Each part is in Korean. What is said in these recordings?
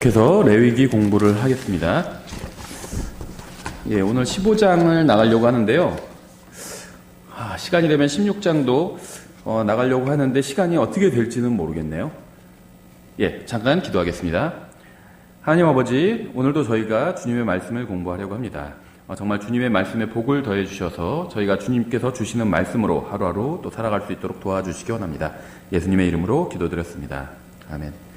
그래서 레위기 공부를 하겠습니다. 오늘 15장을 나가려고 하는데요. 시간이 되면 16장도 나가려고 하는데 시간이 어떻게 될지는 모르겠네요. 잠깐 기도하겠습니다. 하나님 아버지, 오늘도 저희가 주님의 말씀을 공부하려고 합니다. 정말 주님의 말씀에 복을 더해 주셔서 저희가 주님께서 주시는 말씀으로 하루하루 또 살아갈 수 있도록 도와주시기 원합니다. 예수님의 이름으로 기도드렸습니다. 아멘.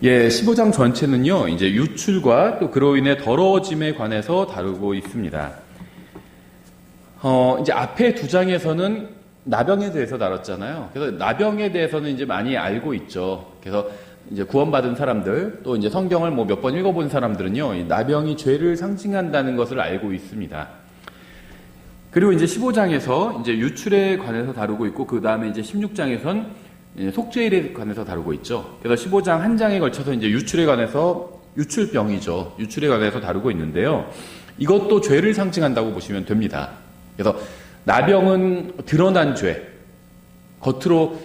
15장 전체는요, 이제 유출과 또 그로 인해 더러워짐에 관해서 다루고 있습니다. 이제 앞에 두 장에서는 나병에 대해서 다뤘잖아요. 그래서 나병에 대해서는 이제 많이 알고 있죠. 그래서 이제 구원받은 사람들, 또 이제 성경을 몇 번 읽어본 사람들은요, 이 나병이 죄를 상징한다는 것을 알고 있습니다. 그리고 이제 15장에서 이제 유출에 관해서 다루고 있고, 그 다음에 이제 16장에선 속죄일에 관해서 다루고 있죠. 그래서 15장 한 장에 걸쳐서 이제 유출에 관해서, 유출병이죠. 유출에 관해서 다루고 있는데요. 이것도 죄를 상징한다고 보시면 됩니다. 그래서 나병은 드러난 죄, 겉으로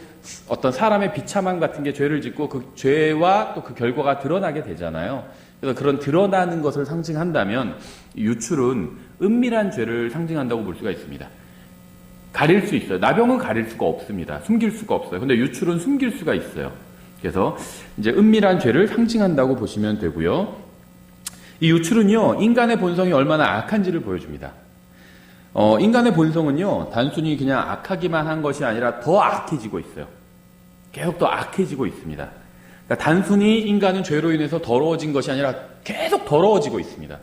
어떤 사람의 비참함 같은 게 죄를 짓고 그 죄와 또 그 결과가 드러나게 되잖아요. 그래서 그런 드러나는 것을 상징한다면 유출은 은밀한 죄를 상징한다고 볼 수가 있습니다. 가릴 수 있어요. 나병은 가릴 수가 없습니다. 숨길 수가 없어요. 근데 유출은 숨길 수가 있어요. 그래서 이제 은밀한 죄를 상징한다고 보시면 되고요. 이 유출은요, 인간의 본성이 얼마나 악한지를 보여줍니다. 인간의 본성은요, 단순히 그냥 악하기만 한 것이 아니라 더 악해지고 있어요. 계속 더 악해지고 있습니다. 그러니까 단순히 인간은 죄로 인해서 더러워진 것이 아니라 계속 더러워지고 있습니다.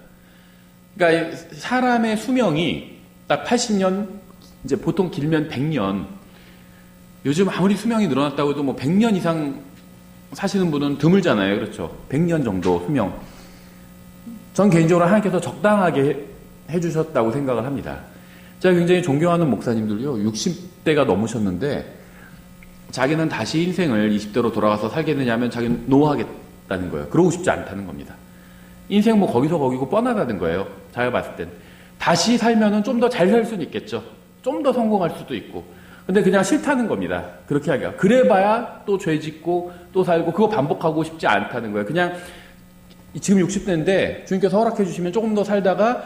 그러니까 사람의 수명이 딱 80년, 이제 보통 길면 100년. 요즘 아무리 수명이 늘어났다고 해도 100년 이상 사시는 분은 드물잖아요. 그렇죠? 100년 정도 수명. 전 개인적으로 하나님께서 적당하게 해주셨다고 생각을 합니다. 제가 굉장히 존경하는 목사님들요, 60대가 넘으셨는데 자기는 다시 인생을 20대로 돌아가서 살겠느냐면 자기는 노하겠다는 거예요. 그러고 싶지 않다는 겁니다. 인생 거기서 거기고 뻔하다는 거예요. 제가 봤을 땐. 다시 살면은 좀 더 잘 살 수는 있겠죠. 좀 더 성공할 수도 있고. 근데 그냥 싫다는 겁니다. 그렇게 하기가. 그래봐야 또 죄 짓고 또 살고 그거 반복하고 싶지 않다는 거예요. 그냥 지금 60대인데 주님께서 허락해 주시면 조금 더 살다가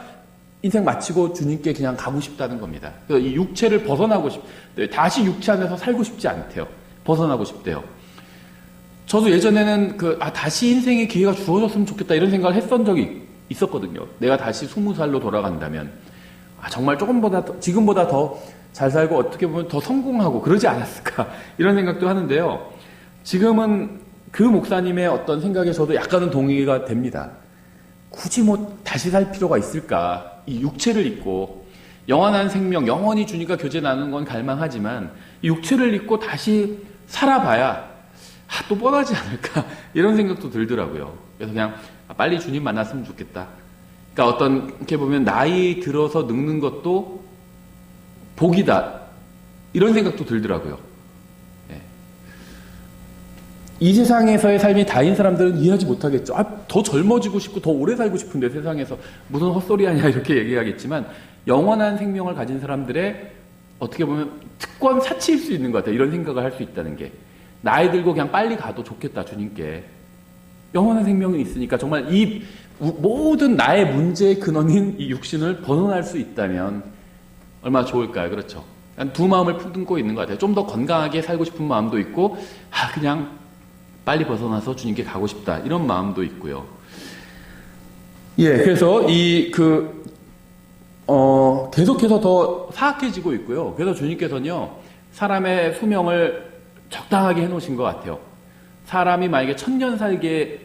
인생 마치고 주님께 그냥 가고 싶다는 겁니다. 그래서 이 육체를 벗어나고 다시 육체 안에서 살고 싶지 않대요. 벗어나고 싶대요. 저도 예전에는 다시 인생의 기회가 주어졌으면 좋겠다 이런 생각을 했던 적이 있었거든요. 내가 다시 20살로 돌아간다면 정말 지금보다 더 잘 살고 어떻게 보면 더 성공하고 그러지 않았을까 이런 생각도 하는데요. 지금은 그 목사님의 어떤 생각에 저도 약간은 동의가 됩니다. 굳이 다시 살 필요가 있을까? 이 육체를 입고 영원한 생명, 영원히 주님과 교제 나누는 건 갈망하지만 이 육체를 입고 다시 살아봐야 또 뻔하지 않을까 이런 생각도 들더라고요. 그래서 그냥 빨리 주님 만났으면 좋겠다. 그러니까 이렇게 보면 나이 들어서 늙는 것도 복이다 이런 생각도 들더라고요. 이 세상에서의 삶이 다인 사람들은 이해하지 못하겠죠. 더 젊어지고 싶고 더 오래 살고 싶은데 세상에서 무슨 헛소리 하냐 이렇게 얘기하겠지만 영원한 생명을 가진 사람들의 어떻게 보면 특권 사치일 수 있는 것 같아요. 이런 생각을 할 수 있다는 게. 나이 들고 그냥 빨리 가도 좋겠다 주님께. 영원한 생명이 있으니까 정말 이 모든 나의 문제의 근원인 이 육신을 벗어날 수 있다면 얼마나 좋을까요? 그렇죠. 두 마음을 품고 있는 것 같아요. 좀 더 건강하게 살고 싶은 마음도 있고 그냥 빨리 벗어나서 주님께 가고 싶다 이런 마음도 있고요. 그래서 계속해서 더 사악해지고 있고요. 그래서 주님께서는요, 사람의 수명을 적당하게 해놓으신 것 같아요. 사람이 만약에 1000년 살게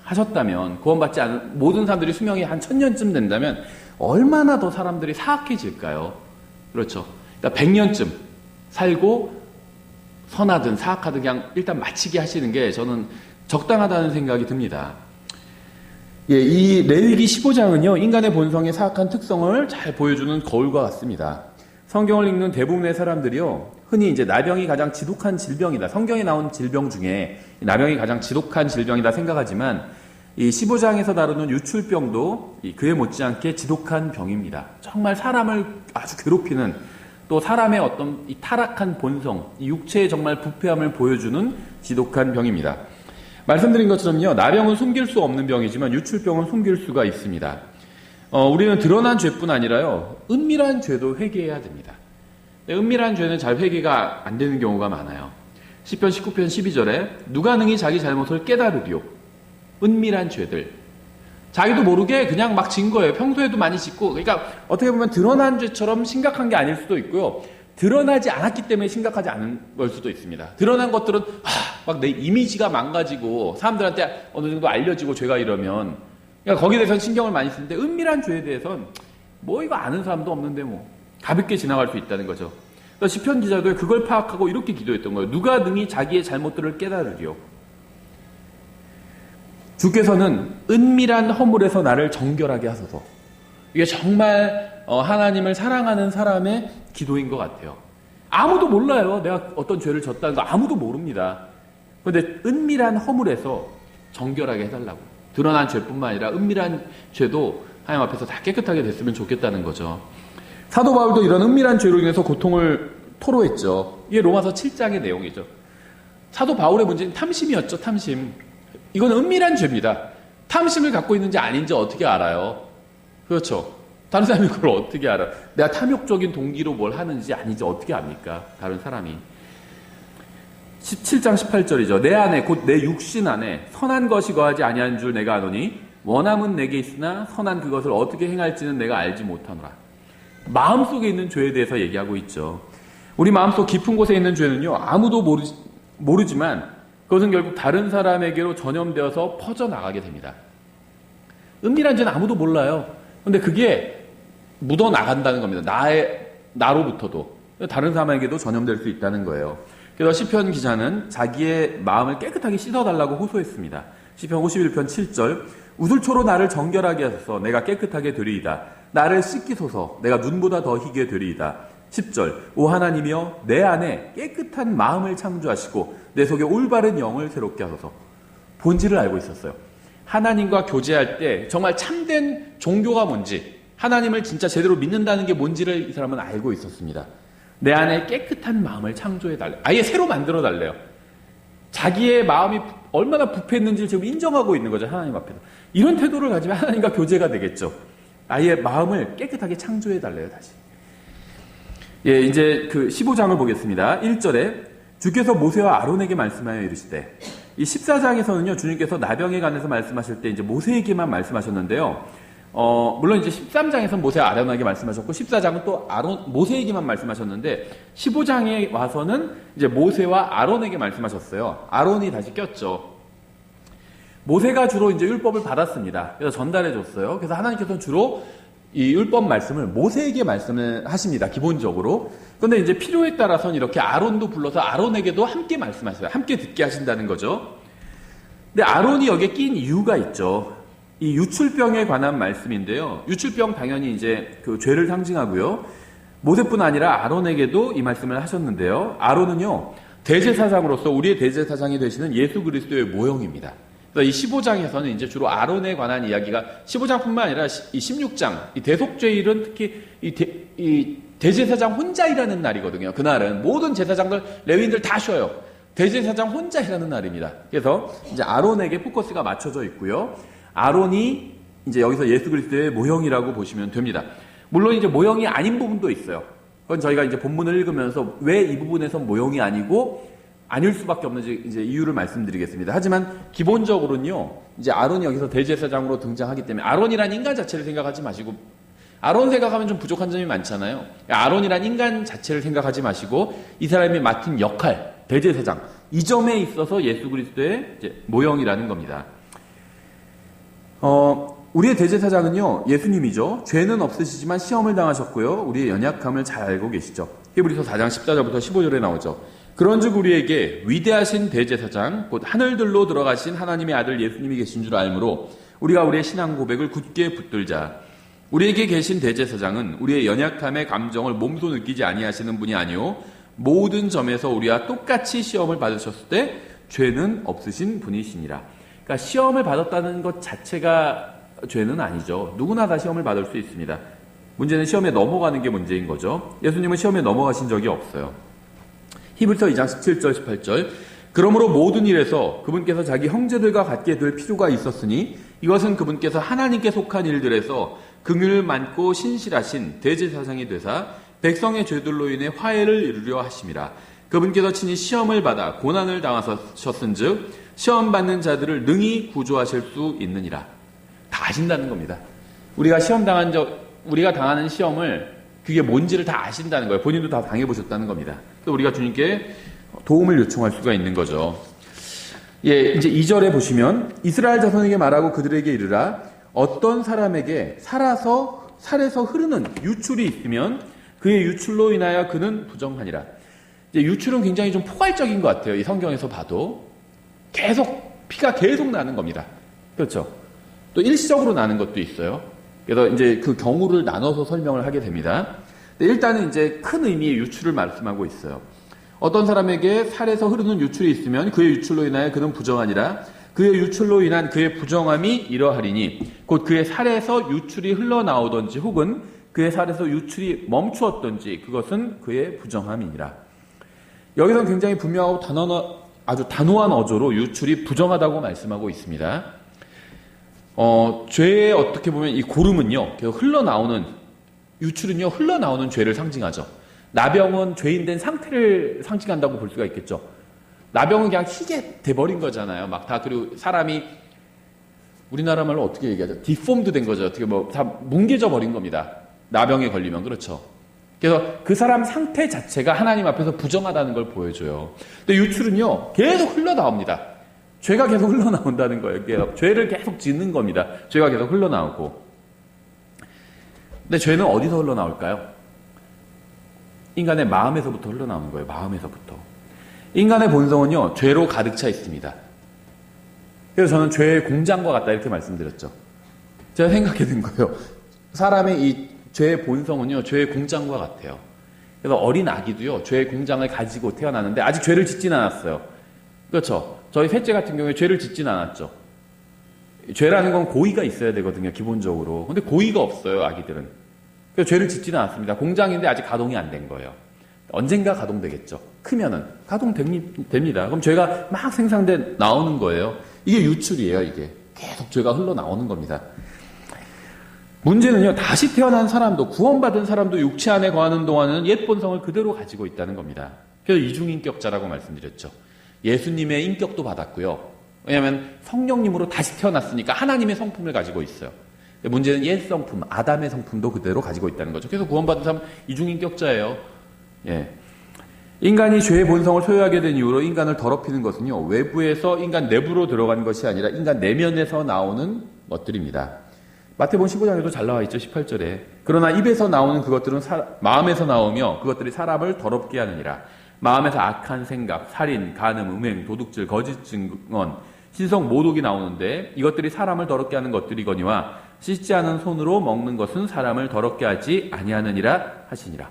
하셨다면, 구원받지 않은 모든 사람들이 수명이 한 1000년쯤 된다면 얼마나 더 사람들이 사악해질까요? 그렇죠. 그러니까 100년쯤 살고 선하든 사악하든 그냥 일단 마치게 하시는 게 저는 적당하다는 생각이 듭니다. 이 레위기 15장은요, 인간의 본성의 사악한 특성을 잘 보여주는 거울과 같습니다. 성경을 읽는 대부분의 사람들이요, 흔히 이제 나병이 가장 지독한 질병이다. 성경에 나온 질병 중에 나병이 가장 지독한 질병이다 생각하지만 이 15장에서 다루는 유출병도 그에 못지않게 지독한 병입니다. 정말 사람을 아주 괴롭히는, 또 사람의 어떤 이 타락한 본성, 이 육체의 정말 부패함을 보여주는 지독한 병입니다. 말씀드린 것처럼요, 나병은 숨길 수 없는 병이지만 유출병은 숨길 수가 있습니다. 우리는 드러난 죄뿐 아니라요, 은밀한 죄도 회개해야 됩니다. 은밀한 죄는 잘 회개가 안 되는 경우가 많아요. 시편 19편 12절에 누가 능히 자기 잘못을 깨달으리요. 은밀한 죄들. 자기도 모르게 그냥 막 진 거예요. 평소에도 많이 짓고. 그러니까 어떻게 보면 드러난 죄처럼 심각한 게 아닐 수도 있고요. 드러나지 않았기 때문에 심각하지 않은 걸 수도 있습니다. 드러난 것들은 막 내 이미지가 망가지고 사람들한테 어느 정도 알려지고 죄가 이러면, 그러니까 거기에 대해서는 신경을 많이 쓰는데 은밀한 죄에 대해서는 뭐 이거 아는 사람도 없는데 뭐 가볍게 지나갈 수 있다는 거죠. 그래서 시편 기자도 그걸 파악하고 이렇게 기도했던 거예요. 누가 능히 자기의 잘못들을 깨달으리요. 주께서는 은밀한 허물에서 나를 정결하게 하소서. 이게 정말 하나님을 사랑하는 사람의 기도인 것 같아요. 아무도 몰라요. 내가 어떤 죄를 졌다는 거 아무도 모릅니다. 그런데 은밀한 허물에서 정결하게 해달라고. 드러난 죄뿐만 아니라 은밀한 죄도 하나님 앞에서 다 깨끗하게 됐으면 좋겠다는 거죠. 사도 바울도 이런 은밀한 죄로 인해서 고통을 토로했죠. 이게 로마서 7장의 내용이죠. 사도 바울의 문제는 탐심이었죠. 탐심. 이건 은밀한 죄입니다. 탐심을 갖고 있는지 아닌지 어떻게 알아요? 그렇죠. 다른 사람이 그걸 어떻게 알아? 내가 탐욕적인 동기로 뭘 하는지 아닌지 어떻게 압니까? 다른 사람이. 17장 18절이죠. 내 안에 곧 내 육신 안에 선한 것이 거하지 아니한 줄 내가 아노니 원함은 내게 있으나 선한 그것을 어떻게 행할지는 내가 알지 못하노라. 마음속에 있는 죄에 대해서 얘기하고 있죠. 우리 마음속 깊은 곳에 있는 죄는요, 아무도 모르지만 그것은 결국 다른 사람에게로 전염되어서 퍼져나가게 됩니다. 은밀한 죄는 아무도 몰라요. 근데 그게 묻어나간다는 겁니다. 나로부터도. 다른 사람에게도 전염될 수 있다는 거예요. 그래서 시편 기자는 자기의 마음을 깨끗하게 씻어달라고 호소했습니다. 시편 51편 7절 우슬초로 나를 정결하게 하소서 내가 깨끗하게 되리이다. 나를 씻기소서 내가 눈보다 더 희게 되리이다. 10절 오 하나님이여 내 안에 깨끗한 마음을 창조하시고 내 속에 올바른 영을 새롭게 하소서. 본질을 알고 있었어요. 하나님과 교제할 때 정말 참된 종교가 뭔지, 하나님을 진짜 제대로 믿는다는 게 뭔지를 이 사람은 알고 있었습니다. 내 안에 깨끗한 마음을 창조해달래. 아예 새로 만들어달래요. 자기의 마음이 얼마나 부패했는지를 지금 인정하고 있는 거죠. 하나님 앞에서. 이런 태도를 가지면 하나님과 교제가 되겠죠. 아예 마음을 깨끗하게 창조해달래요. 다시. 예, 이제 그 15장을 보겠습니다. 1절에 주께서 모세와 아론에게 말씀하여 이르시되, 이 14장에서는요, 주님께서 나병에 관해서 말씀하실 때 이제 모세에게만 말씀하셨는데요. 물론 이제 13장에서는 모세와 아론에게 말씀하셨고, 14장은 또 모세에게만 말씀하셨는데, 15장에 와서는 이제 모세와 아론에게 말씀하셨어요. 아론이 다시 꼈죠. 모세가 주로 이제 율법을 받았습니다. 그래서 전달해 줬어요. 그래서 하나님께서는 주로 이 율법 말씀을 모세에게 말씀을 하십니다. 기본적으로. 그런데 이제 필요에 따라서는 이렇게 아론도 불러서 아론에게도 함께 말씀하셔요. 함께 듣게 하신다는 거죠. 근데 아론이 여기에 낀 이유가 있죠. 이 유출병에 관한 말씀인데요. 유출병 당연히 이제 그 죄를 상징하고요. 모세뿐 아니라 아론에게도 이 말씀을 하셨는데요. 아론은요, 대제사장으로서 우리의 대제사장이 되시는 예수 그리스도의 모형입니다. 그래서 이 15장에서는 이제 주로 아론에 관한 이야기가 15장뿐만 아니라 이 16장, 이 대속죄일은 특히 이 대제사장 혼자 일하는 날이거든요. 그날은 모든 제사장들, 레위인들 다 쉬어요. 대제사장 혼자 일하는 날입니다. 그래서 이제 아론에게 포커스가 맞춰져 있고요. 아론이 이제 여기서 예수 그리스도의 모형이라고 보시면 됩니다. 물론 이제 모형이 아닌 부분도 있어요. 그건 저희가 이제 본문을 읽으면서 왜 이 부분에서 모형이 아니고 아닐 수밖에 없는지 이제 이유를 말씀드리겠습니다. 하지만 기본적으로는요, 이제 아론이 여기서 대제사장으로 등장하기 때문에 아론이란 인간 자체를 생각하지 마시고, 아론 생각하면 좀 부족한 점이 많잖아요. 아론이란 인간 자체를 생각하지 마시고 이 사람이 맡은 역할, 대제사장, 이 점에 있어서 예수 그리스도의 이제 모형이라는 겁니다. 우리의 대제사장은요, 예수님이죠. 죄는 없으시지만 시험을 당하셨고요. 우리의 연약함을 잘 알고 계시죠. 히브리서 4장 14절부터 15절에 나오죠. 그런즉 우리에게 위대하신 대제사장 곧 하늘들로 들어가신 하나님의 아들 예수님이 계신 줄 알므로 우리가 우리의 신앙 고백을 굳게 붙들자. 우리에게 계신 대제사장은 우리의 연약함의 감정을 몸소 느끼지 아니하시는 분이 아니요 모든 점에서 우리와 똑같이 시험을 받으셨을 때 죄는 없으신 분이시니라. 그러니까 시험을 받았다는 것 자체가 죄는 아니죠. 누구나 다 시험을 받을 수 있습니다. 문제는 시험에 넘어가는 게 문제인 거죠. 예수님은 시험에 넘어가신 적이 없어요. 히브리서 2장 17절 18절 그러므로 모든 일에서 그분께서 자기 형제들과 같게 될 필요가 있었으니 이것은 그분께서 하나님께 속한 일들에서 긍휼을 많고 신실하신 대제사장이 되사 백성의 죄들로 인해 화해를 이루려 하심이라. 그분께서 친히 시험을 받아 고난을 당하셨은즉 시험 받는 자들을 능히 구조하실 수 있느니라. 다 아신다는 겁니다. 우리가 당하는 시험을 그게 뭔지를 다 아신다는 거예요. 본인도 다 당해보셨다는 겁니다. 또 우리가 주님께 도움을 요청할 수가 있는 거죠. 예, 이제 2절에 보시면 이스라엘 자손에게 말하고 그들에게 이르라. 어떤 사람에게 살에서 흐르는 유출이 있으면 그의 유출로 인하여 그는 부정하니라. 이제 유출은 굉장히 좀 포괄적인 것 같아요. 이 성경에서 봐도 피가 계속 나는 겁니다. 그렇죠? 또 일시적으로 나는 것도 있어요. 그래서 이제 그 경우를 나눠서 설명을 하게 됩니다. 일단은 이제 큰 의미의 유출을 말씀하고 있어요. 어떤 사람에게 살에서 흐르는 유출이 있으면 그의 유출로 인하여 그는 부정하니라. 그의 유출로 인한 그의 부정함이 이러하리니 곧 그의 살에서 유출이 흘러나오든지 혹은 그의 살에서 유출이 멈추었든지 그것은 그의 부정함이니라. 여기서는 굉장히 분명하고 아주 단호한 어조로 유출이 부정하다고 말씀하고 있습니다. 죄의 어떻게 보면 이 고름은요, 유출은요, 흘러나오는 죄를 상징하죠. 나병은 죄인된 상태를 상징한다고 볼 수가 있겠죠. 나병은 그냥 희게 돼버린 거잖아요. 그리고 사람이, 우리나라 말로 어떻게 얘기하죠? 디폼드 된 거죠. 어떻게 다 뭉개져 버린 겁니다. 나병에 걸리면, 그렇죠. 그래서 그 사람 상태 자체가 하나님 앞에서 부정하다는 걸 보여줘요. 근데 유출은요, 계속 흘러나옵니다. 죄가 계속 흘러나온다는 거예요. 죄를 계속 짓는 겁니다. 죄가 계속 흘러나오고. 근데 죄는 어디서 흘러나올까요? 인간의 마음에서부터 흘러나오는 거예요. 마음에서부터. 인간의 본성은요, 죄로 가득 차 있습니다. 그래서 저는 죄의 공장과 같다 이렇게 말씀드렸죠. 제가 생각해 든 거예요. 사람의 이 죄의 본성은요, 죄의 공장과 같아요. 그래서 어린 아기도요, 죄의 공장을 가지고 태어나는데 아직 죄를 짓진 않았어요. 그렇죠? 저희 셋째 같은 경우에 죄를 짓진 않았죠. 죄라는 건 고의가 있어야 되거든요, 기본적으로. 근데 고의가 없어요, 아기들은. 그래서 죄를 짓지는 않습니다. 공장인데 아직 가동이 안 된 거예요. 언젠가 가동되겠죠. 크면은 가동됩니다. 그럼 죄가 막 생산돼 나오는 거예요. 이게 유출이에요. 이게 계속 죄가 흘러나오는 겁니다. 문제는요, 다시 태어난 사람도, 구원받은 사람도 육체 안에 거하는 동안은 옛 본성을 그대로 가지고 있다는 겁니다. 그래서 이중인격자라고 말씀드렸죠. 예수님의 인격도 받았고요. 왜냐하면 성령님으로 다시 태어났으니까 하나님의 성품을 가지고 있어요. 문제는 옛 성품, 아담의 성품도 그대로 가지고 있다는 거죠. 그래서 구원받은 사람은 이중인격자예요. 예. 인간이 죄의 본성을 소유하게 된 이후로 인간을 더럽히는 것은요, 외부에서 인간 내부로 들어간 것이 아니라 인간 내면에서 나오는 것들입니다. 마태복음 15장에도 잘 나와 있죠. 18절에. 그러나 입에서 나오는 그것들은 마음에서 나오며 그것들이 사람을 더럽게 하느니라. 마음에서 악한 생각, 살인, 간음, 음행, 도둑질, 거짓 증언, 신성, 모독이 나오는데 이것들이 사람을 더럽게 하는 것들이거니와 씻지 않은 손으로 먹는 것은 사람을 더럽게 하지 아니하느니라 하시니라.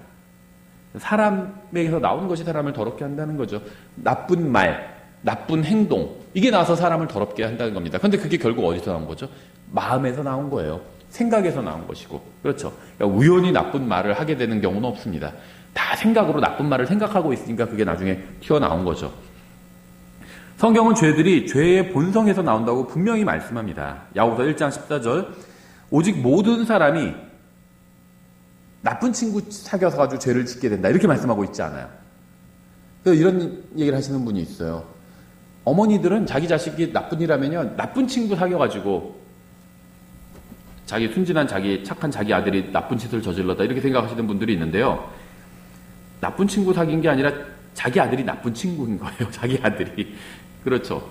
사람에게서 나오는 것이 사람을 더럽게 한다는 거죠. 나쁜 말, 나쁜 행동, 이게 나와서 사람을 더럽게 한다는 겁니다. 그런데 그게 결국 어디서 나온 거죠? 마음에서 나온 거예요. 생각에서 나온 것이고. 그렇죠. 그러니까 우연히 나쁜 말을 하게 되는 경우는 없습니다. 다 생각으로 나쁜 말을 생각하고 있으니까 그게 나중에 튀어나온 거죠. 성경은 죄들이 죄의 본성에서 나온다고 분명히 말씀합니다. 야고보서 1장 14절, 오직 모든 사람이 나쁜 친구 사귀어서 가지고 죄를 짓게 된다, 이렇게 말씀하고 있지 않아요. 그래서 이런 얘기를 하시는 분이 있어요. 어머니들은 자기 자식이 나쁜 일 하면요, 나쁜 친구 사귀어가지고 자기 순진한 착한 자기 아들이 나쁜 짓을 저질렀다, 이렇게 생각하시는 분들이 있는데요. 나쁜 친구 사귄 게 아니라 자기 아들이 나쁜 친구인 거예요. 자기 아들이. 그렇죠.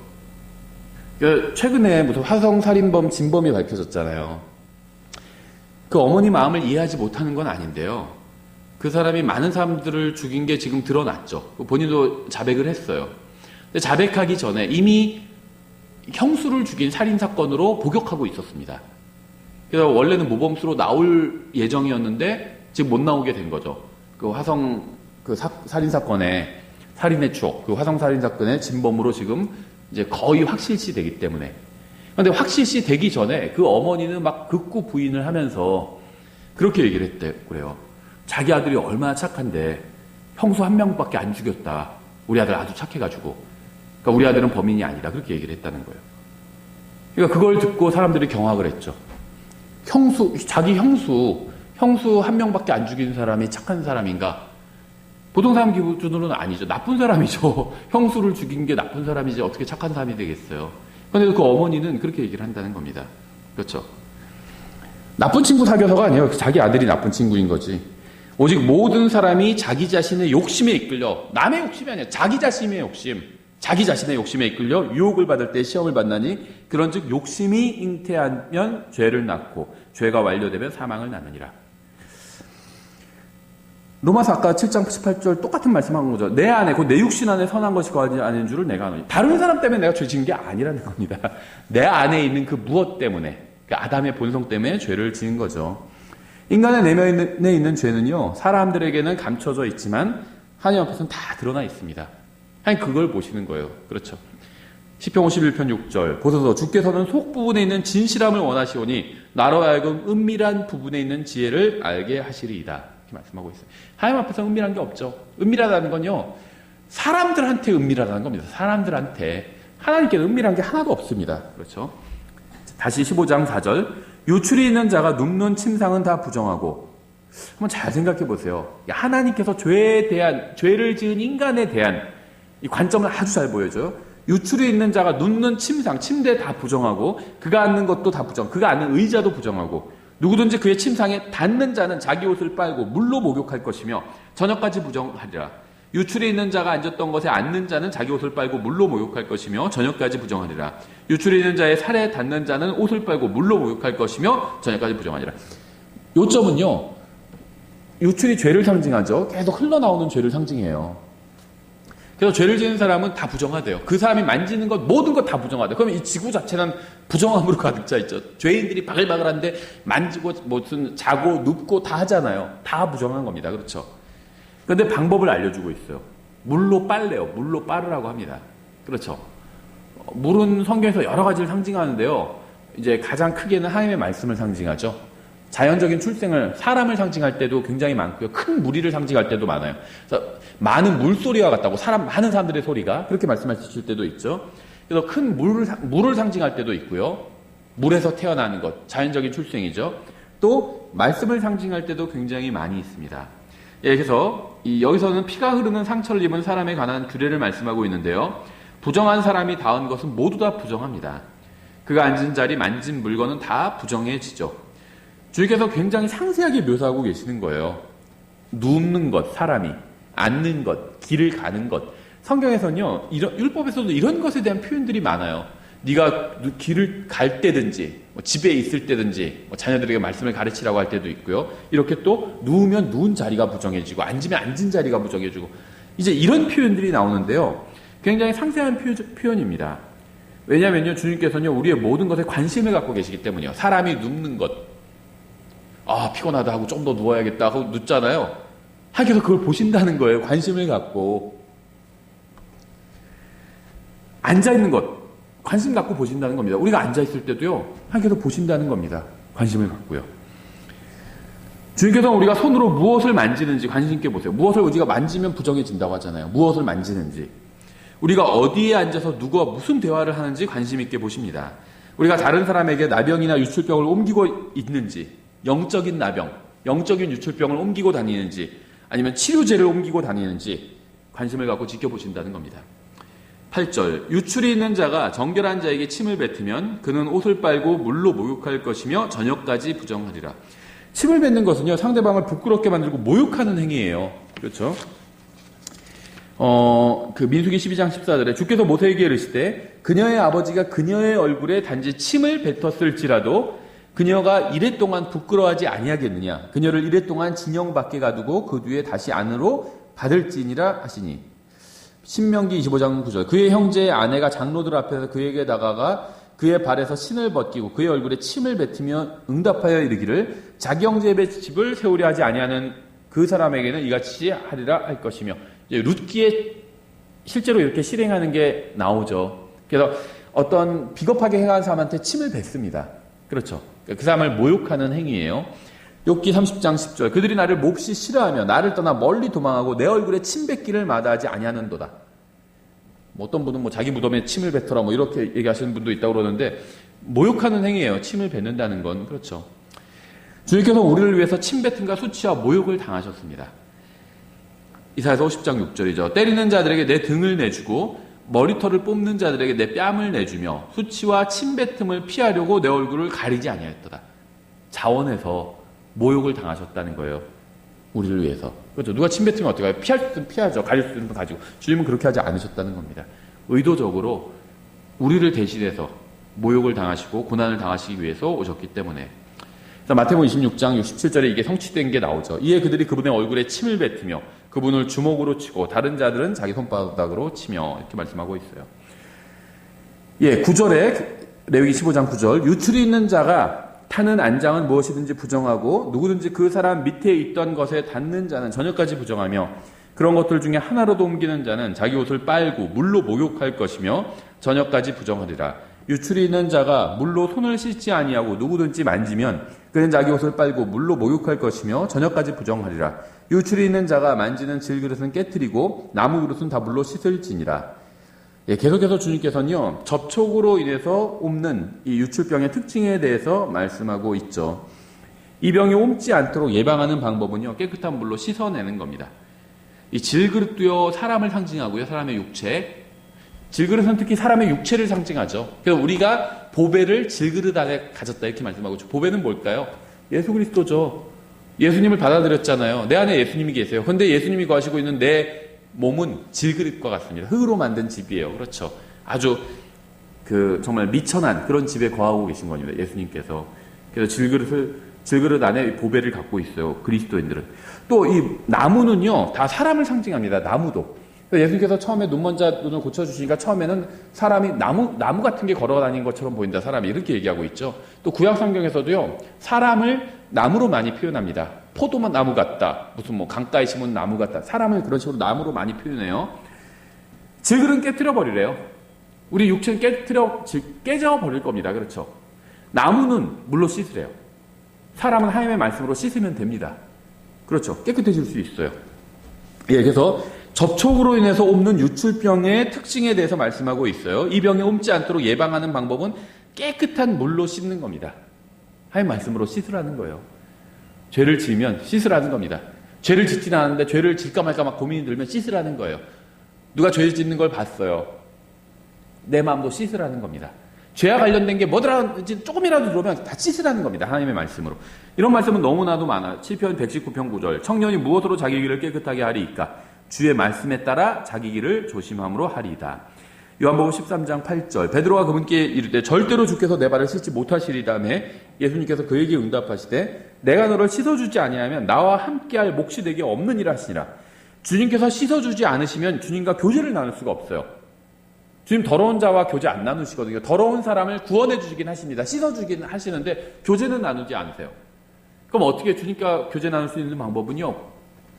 최근에 무슨 화성살인범 진범이 밝혀졌잖아요. 그 어머니 마음을 이해하지 못하는 건 아닌데요. 그 사람이 많은 사람들을 죽인 게 지금 드러났죠. 본인도 자백을 했어요. 근데 자백하기 전에 이미 형수를 죽인 살인사건으로 복역하고 있었습니다. 그래서 원래는 모범수로 나올 예정이었는데 지금 못 나오게 된 거죠. 그 화성 살인사건의 살인의 추억, 그 화성살인사건의 진범으로 지금 이제 거의 확실시 되기 때문에. 그런데 확실시 되기 전에 그 어머니는 막 극구 부인을 하면서 그렇게 얘기를 했대, 그래요. 자기 아들이 얼마나 착한데 형수 한 명밖에 안 죽였다. 우리 아들 아주 착해가지고. 그러니까 우리 아들은 범인이 아니다. 그렇게 얘기를 했다는 거예요. 그러니까 그걸 듣고 사람들이 경악을 했죠. 자기 형수 한 명밖에 안 죽인 사람이 착한 사람인가? 보통 사람 기준으로는 아니죠. 나쁜 사람이죠. 형수를 죽인 게 나쁜 사람이지 어떻게 착한 사람이 되겠어요. 그런데 그 어머니는 그렇게 얘기를 한다는 겁니다. 그렇죠? 나쁜 친구 사귀어서가 아니에요. 자기 아들이 나쁜 친구인 거지. 오직 모든 사람이 자기 자신의 욕심에 이끌려, 남의 욕심이 아니라 자기 자신의 욕심에 이끌려 유혹을 받을 때 시험을 받나니 그런즉 욕심이 잉태하면 죄를 낳고 죄가 완료되면 사망을 낳느니라. 로마서 아까 7장 18절 똑같은 말씀한 거죠. 내 안에, 곧 내 육신 안에 선한 것이 거하지 않은 줄을 내가 아노니. 다른 사람 때문에 내가 죄 지은 게 아니라는 겁니다. 내 안에 있는 그 무엇 때문에, 그 아담의 본성 때문에 죄를 지은 거죠. 인간의 내면에 있는 죄는요, 사람들에게는 감춰져 있지만 하나님 앞에서는 다 드러나 있습니다. 하나님 그걸 보시는 거예요. 그렇죠. 시편 51편 6절 보소서 주께서는 속부분에 있는 진실함을 원하시오니 나로 하여금 은밀한 부분에 있는 지혜를 알게 하시리이다. 이렇게 말씀하고 있어요. 하나님 앞에서 은밀한 게 없죠. 은밀하다는 건요, 사람들한테 은밀하다는 겁니다. 사람들한테. 하나님께는 은밀한 게 하나도 없습니다. 그렇죠. 다시 15장 4절 유출이 있는 자가 눕는 침상은 다 부정하고. 한번 잘 생각해 보세요. 하나님께서 죄를 지은 인간에 대한 이 관점을 아주 잘 보여줘요. 유출이 있는 자가 눕는 침상, 침대 다 부정하고, 그가 앉는 것도 다 부정, 그가 앉는 의자도 부정하고, 누구든지 그의 침상에 닿는 자는 자기 옷을 빨고 물로 목욕할 것이며 저녁까지 부정하리라. 유출이 있는 자가 앉았던 것에 앉는 자는 자기 옷을 빨고 물로 목욕할 것이며 저녁까지 부정하리라. 유출이 있는 자의 살에 닿는 자는 옷을 빨고 물로 목욕할 것이며 저녁까지 부정하리라. 요점은요, 유출이 죄를 상징하죠. 계속 흘러나오는 죄를 상징해요. 그래서 죄를 지은 사람은 다 부정하대요. 그 사람이 만지는 것, 모든 것 다 부정하대요. 그러면 이 지구 자체는 부정함으로 가득 차 있죠. 죄인들이 바글바글한데 만지고 무슨 자고 눕고 다 하잖아요. 다 부정한 겁니다. 그렇죠. 그런데 방법을 알려주고 있어요. 물로 빨래요. 물로 빠르라고 합니다. 그렇죠. 물은 성경에서 여러 가지를 상징하는데요. 이제 가장 크게는 하나님의 말씀을 상징하죠. 자연적인 출생을, 사람을 상징할 때도 굉장히 많고요. 큰 무리를 상징할 때도 많아요. 그래서 많은 물소리와 같다고, 많은 사람들의 소리가, 그렇게 말씀하실 때도 있죠. 그래서 큰 물을 상징할 때도 있고요. 물에서 태어나는 것, 자연적인 출생이죠. 또 말씀을 상징할 때도 굉장히 많이 있습니다. 예, 그래서 여기서는 피가 흐르는 상처를 입은 사람에 관한 규례를 말씀하고 있는데요. 부정한 사람이 닿은 것은 모두 다 부정합니다. 그가 앉은 자리, 만진 물건은 다 부정해지죠. 주님께서 굉장히 상세하게 묘사하고 계시는 거예요. 눕는 것, 사람이 앉는 것, 길을 가는 것. 성경에서는요, 율법에서도 이런 것에 대한 표현들이 많아요. 네가 길을 갈 때든지, 집에 있을 때든지, 자녀들에게 말씀을 가르치라고 할 때도 있고요. 이렇게 또 누우면 누운 자리가 부정해지고, 앉으면 앉은 자리가 부정해지고, 이제 이런 표현들이 나오는데요. 굉장히 상세한 표현입니다. 왜냐면요, 주님께서는요, 우리의 모든 것에 관심을 갖고 계시기 때문이요. 사람이 눕는 것, 피곤하다 하고 좀 더 누워야겠다 하고 눕잖아요. 하나님께서 그걸 보신다는 거예요. 관심을 갖고. 앉아있는 것, 관심 갖고 보신다는 겁니다. 우리가 앉아있을 때도요, 하나님께서 보신다는 겁니다. 관심을 갖고요. 주님께서는 우리가 손으로 무엇을 만지는지 관심 있게 보세요. 무엇을 우리가 만지면 부정해진다고 하잖아요. 무엇을 만지는지. 우리가 어디에 앉아서 누구와 무슨 대화를 하는지 관심 있게 보십니다. 우리가 다른 사람에게 나병이나 유출병을 옮기고 있는지, 영적인 나병, 영적인 유출병을 옮기고 다니는지, 아니면 치료제를 옮기고 다니는지 관심을 갖고 지켜보신다는 겁니다. 8절 유출이 있는 자가 정결한 자에게 침을 뱉으면 그는 옷을 빨고 물로 목욕할 것이며 저녁까지 부정하리라. 침을 뱉는 것은요, 상대방을 부끄럽게 만들고 모욕하는 행위예요. 그렇죠? 그 민수기 12장 14절에 주께서 모세에게 이르시되 그녀의 아버지가 그녀의 얼굴에 단지 침을 뱉었을지라도 그녀가 이랫동안 부끄러워하지 아니하겠느냐. 그녀를 이랫동안 진영 밖에 가두고 그 뒤에 다시 안으로 받을지니라 하시니. 신명기 25장 9절 그의 형제의 아내가 장로들 앞에서 그에게 다가가 그의 발에서 신을 벗기고 그의 얼굴에 침을 뱉으며 응답하여 이르기를 자기 형제의 집을 세우려 하지 아니하는 그 사람에게는 이같이 하리라 할 것이며. 이제 룻기에 실제로 이렇게 실행하는 게 나오죠. 그래서 어떤 비겁하게 행한 사람한테 침을 뱉습니다. 그렇죠. 그 사람을 모욕하는 행위예요. 욥기 30장 10절 그들이 나를 몹시 싫어하며 나를 떠나 멀리 도망하고 내 얼굴에 침 뱉기를 마다하지 아니하는도다. 뭐 어떤 분은 뭐 자기 무덤에 침을 뱉어라 뭐 이렇게 얘기하시는 분도 있다고 그러는데 모욕하는 행위예요. 침을 뱉는다는 건. 그렇죠. 주님께서 우리를 위해서 침 뱉음과 수치와 모욕을 당하셨습니다. 이사야서 50장 6절이죠. 때리는 자들에게 내 등을 내주고 머리털을 뽑는 자들에게 내 뺨을 내주며 수치와 침 뱉음을 피하려고 내 얼굴을 가리지 아니하였도다. 자원해서 모욕을 당하셨다는 거예요. 우리를 위해서. 그렇죠. 누가 침 뱉으면 어떡해요? 피할 수 있으면 피하죠. 가릴 수 있으면 가지고. 주님은 그렇게 하지 않으셨다는 겁니다. 의도적으로 우리를 대신해서 모욕을 당하시고 고난을 당하시기 위해서 오셨기 때문에. 마태복음 26장 67절에 이게 성취된 게 나오죠. 이에 그들이 그분의 얼굴에 침을 뱉으며 그분을 주먹으로 치고 다른 자들은 자기 손바닥으로 치며 이렇게 말씀하고 있어요. 예, 9절에 레위기 15장 9절 유출이 있는 자가 타는 안장은 무엇이든지 부정하고 누구든지 그 사람 밑에 있던 것에 닿는 자는 저녁까지 부정하며 그런 것들 중에 하나로도 옮기는 자는 자기 옷을 빨고 물로 목욕할 것이며 저녁까지 부정하리라. 유출이 있는 자가 물로 손을 씻지 아니하고 누구든지 만지면 그는 자기 옷을 빨고 물로 목욕할 것이며 저녁까지 부정하리라. 유출이 있는 자가 만지는 질그릇은 깨뜨리고 나무 그릇은 다 물로 씻을지니라. 예, 계속해서 주님께서는요, 접촉으로 인해서 옮는 이 유출병의 특징에 대해서 말씀하고 있죠. 이 병이 옮지 않도록 예방하는 방법은요, 깨끗한 물로 씻어내는 겁니다. 이 질그릇도요, 사람을 상징하고요, 사람의 육체. 질그릇은 특히 사람의 육체를 상징하죠. 그래서 우리가 보배를 질그릇 안에 가졌다 이렇게 말씀하고 있죠. 보배는 뭘까요? 예수 그리스도죠. 예수님을 받아들였잖아요. 내 안에 예수님이 계세요. 그런데 예수님이 거하시고 있는 내 몸은 질그릇과 같습니다. 흙으로 만든 집이에요. 그렇죠. 아주 정말 미천한 그런 집에 거하고 계신 겁니다. 예수님께서. 그래서 질그릇 안에 보배를 갖고 있어요. 그리스도인들은. 또 이 나무는요, 다 사람을 상징합니다. 나무도. 예수님께서 처음에 눈먼 자 눈을 고쳐주시니까 처음에는 사람이 나무 같은 게 걸어다니는 것처럼 보인다. 사람이 이렇게 얘기하고 있죠. 또 구약 성경에서도요, 사람을 나무로 많이 표현합니다. 포도만 나무 같다. 무슨 뭐 강가에 심은 나무 같다. 사람을 그런 식으로 나무로 많이 표현해요. 질그릇은 깨트려 버리래요. 우리 육체는 깨져 버릴 겁니다. 그렇죠. 나무는 물로 씻으래요. 사람은 하나님의 말씀으로 씻으면 됩니다. 그렇죠. 깨끗해질 수 있어요. 예, 그래서 접촉으로 인해서 옮는 유출병의 특징에 대해서 말씀하고 있어요. 이 병이 옮지 않도록 예방하는 방법은 깨끗한 물로 씻는 겁니다. 하나님 말씀으로 씻으라는 거예요. 죄를 지으면 씻으라는 겁니다. 죄를 짓지는 않았는데 죄를 질까 말까 막 고민이 들면 씻으라는 거예요. 누가 죄 짓는 걸 봤어요. 내 마음도 씻으라는 겁니다. 죄와 관련된 게 뭐더라든지 조금이라도 들어오면 다 씻으라는 겁니다. 하나님의 말씀으로. 이런 말씀은 너무나도 많아요. 7편 119편 9절. 청년이 무엇으로 자기 길을 깨끗하게 하리이까? 주의 말씀에 따라 자기 길을 조심함으로 하리이다. 요한복음 13장 8절. 베드로가 그분께 이르되 절대로 주께서 내 발을 씻지 못하시리다며 예수님께서 그에게 응답하시되 내가 너를 씻어주지 아니하면 나와 함께할 몫이 되게 없느니라 하시니라. 주님께서 씻어주지 않으시면 주님과 교제를 나눌 수가 없어요. 주님 더러운 자와 교제 안 나누시거든요. 더러운 사람을 구원해 주시긴 하십니다. 씻어주긴 하시는데 교제는 나누지 않으세요. 그럼 어떻게 주님과 교제 나눌 수 있는 방법은요,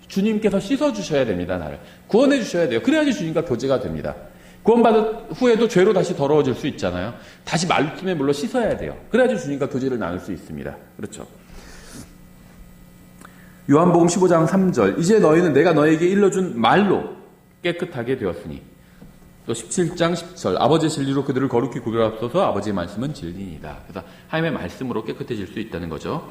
주님께서 씻어주셔야 됩니다. 나를 구원해 주셔야 돼요. 그래야지 주님과 교제가 됩니다. 구원받은 후에도 죄로 다시 더러워질 수 있잖아요. 다시 말씀의 물로 씻어야 돼요. 그래야지 주님과 교제를 나눌 수 있습니다. 그렇죠. 요한복음 15장 3절. 이제 너희는 내가 너에게 일러준 말로 깨끗하게 되었으니. 또 17장 10절. 아버지의 진리로 그들을 거룩히 구별하옵소서. 아버지의 말씀은 진리이다. 그래서 하나님의 말씀으로 깨끗해질 수 있다는 거죠.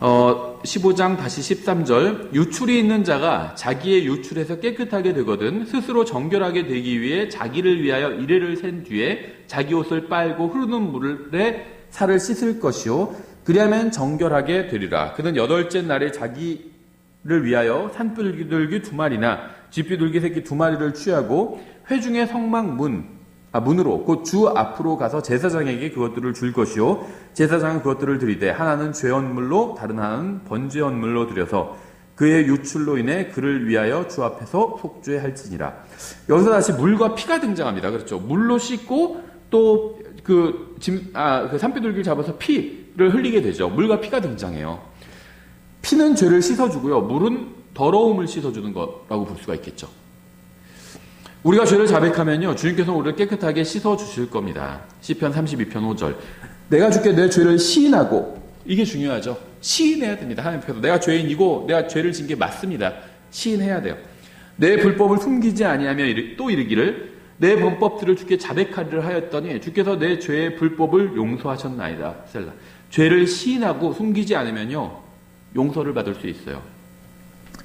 15장 다시 13절. 유출이 있는 자가 자기의 유출에서 깨끗하게 되거든 스스로 정결하게 되기 위해 자기를 위하여 이레를 센 뒤에 자기 옷을 빨고 흐르는 물에 살을 씻을 것이요 그리하면 정결하게 되리라. 그는 8째 날에 자기를 위하여 산비둘기 2마리나 쥐비둘기 새끼 2마리를 취하고 회중의 성막 문으로 곧 주 앞으로 가서 제사장에게 그것들을 줄 것이요 제사장은 그것들을 드리되 하나는 죄언물로 다른 하나는 번제언물로 드려서 그의 유출로 인해 그를 위하여 주 앞에서 속죄할지니라. 여기서 다시 물과 피가 등장합니다. 그렇죠. 물로 씻고 또 그 산비둘기를 잡아서 피를 흘리게 되죠. 물과 피가 등장해요. 피는 죄를 씻어주고요. 물은 더러움을 씻어주는 거라고 볼 수가 있겠죠. 우리가 죄를 자백하면요, 주님께서 우리를 깨끗하게 씻어주실 겁니다. 시편 32편 5절. 내가 주께 내 죄를 시인하고, 이게 중요하죠. 시인해야 됩니다. 하나님 앞에서 내가 죄인이고 내가 죄를 진 게 맞습니다. 시인해야 돼요. 내 불법을 숨기지 아니하며 또 이르기를 내 범법들을 주께 자백하리라 하였더니 주께서 내 죄의 불법을 용서하셨나이다. 셀라. 죄를 시인하고 숨기지 않으면요 용서를 받을 수 있어요.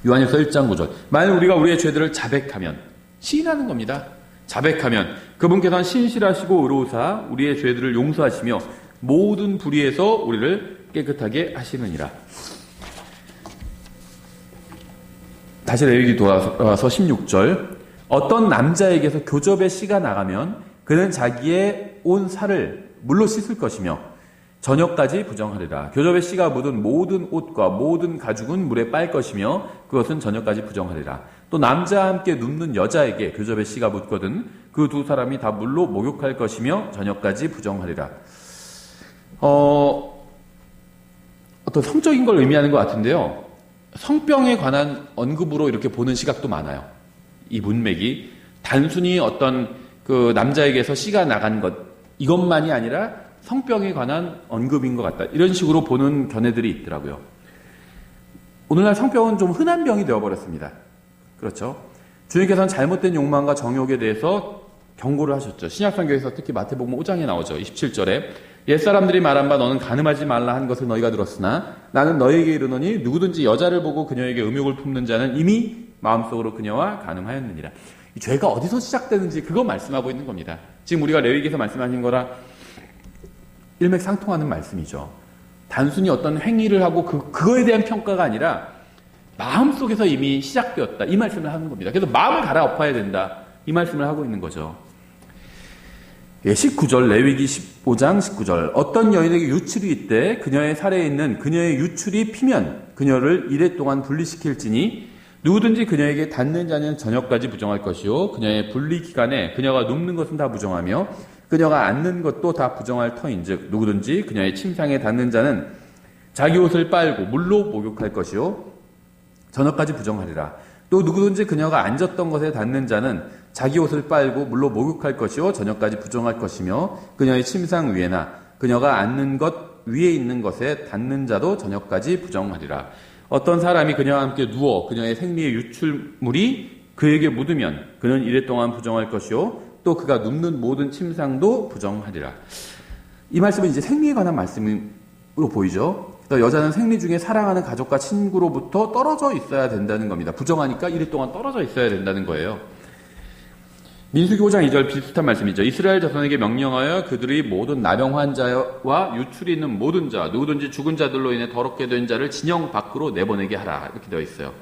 요한일서 1장 9절. 만일 우리가 우리의 죄들을 자백하면, 시인하는 겁니다. 자백하면 그분께서는 신실하시고 의로우사 우리의 죄들을 용서하시며 모든 불의에서 우리를 깨끗하게 하시느니라. 다시 레위기 돌아와서 16절. 어떤 남자에게서 교접의 씨가 나가면 그는 자기의 온 살을 물로 씻을 것이며 저녁까지 부정하리라. 교접의 씨가 묻은 모든 옷과 모든 가죽은 물에 빨 것이며 그것은 저녁까지 부정하리라. 또 남자와 함께 눕는 여자에게 교접의 씨가 묻거든 그 두 사람이 다 물로 목욕할 것이며 저녁까지 부정하리라. 어떤 성적인 걸 의미하는 것 같은데요. 성병에 관한 언급으로 이렇게 보는 시각도 많아요. 이 문맥이 단순히 어떤 그 남자에게서 씨가 나간 것 이것만이 아니라 성병에 관한 언급인 것 같다. 이런 식으로 보는 견해들이 있더라고요. 오늘날 성병은 좀 흔한 병이 되어버렸습니다. 그렇죠. 주님께서는 잘못된 욕망과 정욕에 대해서 경고를 하셨죠. 신약성경에서 특히 마태복음 5장에 나오죠. 27절에 옛사람들이 말한 바 너는 간음하지 말라 한 것을 너희가 들었으나 나는 너희에게 이르노니 누구든지 여자를 보고 그녀에게 음욕을 품는 자는 이미 마음속으로 그녀와 간음하였느니라. 이 죄가 어디서 시작되는지 그거 말씀하고 있는 겁니다. 지금 우리가 레위기에서 말씀하신 거라 일맥상통하는 말씀이죠. 단순히 어떤 행위를 하고 그거에 대한 평가가 아니라 마음속에서 이미 시작되었다. 이 말씀을 하는 겁니다. 그래서 마음을 갈아엎어야 된다. 이 말씀을 하고 있는 거죠. 19절 레위기 15장 19절 어떤 여인에게 유출이 있되 그녀의 살에 있는 그녀의 유출이 피면 그녀를 이레 동안 분리시킬지니 누구든지 그녀에게 닿는 자는 저녁까지 부정할 것이요 그녀의 분리 기간에 그녀가 눕는 것은 다 부정하며 그녀가 앉는 것도 다 부정할 터인즉 누구든지 그녀의 침상에 닿는 자는 자기 옷을 빨고 물로 목욕할 것이요 저녁까지 부정하리라. 또 누구든지 그녀가 앉았던 것에 닿는 자는 자기 옷을 빨고 물로 목욕할 것이요 저녁까지 부정할 것이며 그녀의 침상 위에나 그녀가 앉는 것 위에 있는 것에 닿는 자도 저녁까지 부정하리라. 어떤 사람이 그녀와 함께 누워 그녀의 생리의 유출물이 그에게 묻으면 그는 이래 동안 부정할 것이요 또 그가 눕는 모든 침상도 부정하리라. 이 말씀은 이제 생리에 관한 말씀으로 보이죠. 여자는 생리 중에 사랑하는 가족과 친구로부터 떨어져 있어야 된다는 겁니다. 부정하니까 이래 동안 떨어져 있어야 된다는 거예요. 민수기 5장 2절 비슷한 말씀이죠. 이스라엘 자손에게 명령하여 그들이 모든 나병 환자와 유출이 있는 모든 자 누구든지 죽은 자들로 인해 더럽게 된 자를 진영 밖으로 내보내게 하라. 이렇게 되어 있어요.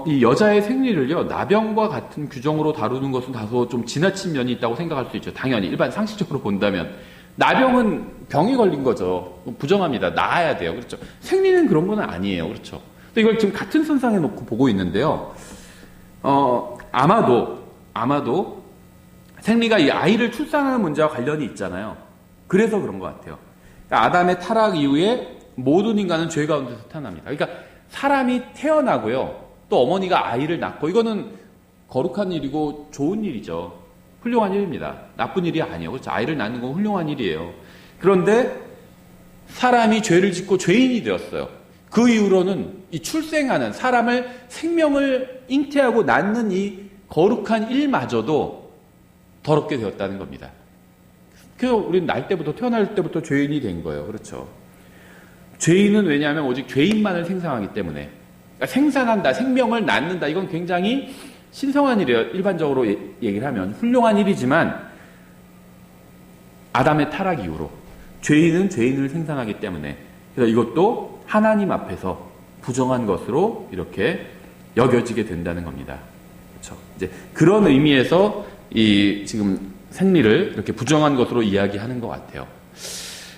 이 여자의 생리를요 나병과 같은 규정으로 다루는 것은 다소 좀 지나친 면이 있다고 생각할 수 있죠. 당연히 일반 상식적으로 본다면 나병은 병이 걸린 거죠. 부정합니다. 나아야 돼요. 그렇죠. 생리는 그런 건 아니에요. 그렇죠. 근데 이걸 지금 같은 선상에 놓고 보고 있는데요. 아마도 생리가 이 아이를 출산하는 문제와 관련이 있잖아요. 그래서 그런 것 같아요. 그러니까 아담의 타락 이후에 모든 인간은 죄 가운데서 태어납니다. 그러니까 사람이 태어나고요. 또 어머니가 아이를 낳고 이거는 거룩한 일이고 좋은 일이죠. 훌륭한 일입니다. 나쁜 일이 아니에요. 그렇죠? 아이를 낳는 건 훌륭한 일이에요. 그런데 사람이 죄를 짓고 죄인이 되었어요. 그 이후로는 이 출생하는 사람을 생명을 잉태하고 낳는 이 거룩한 일마저도 더럽게 되었다는 겁니다. 그래서 우리는 태어날 때부터 죄인이 된 거예요. 그렇죠. 죄인은 왜냐하면 오직 죄인만을 생산하기 때문에 그러니까 생산한다, 생명을 낳는다 이건 굉장히 신성한 일이에요. 일반적으로 얘기를 하면 훌륭한 일이지만 아담의 타락 이후로 죄인은 죄인을 생산하기 때문에 그래서 이것도 하나님 앞에서 부정한 것으로 이렇게 여겨지게 된다는 겁니다. 그렇죠? 이제 그런 의미에서 이 지금 생리를 이렇게 부정한 것으로 이야기하는 것 같아요.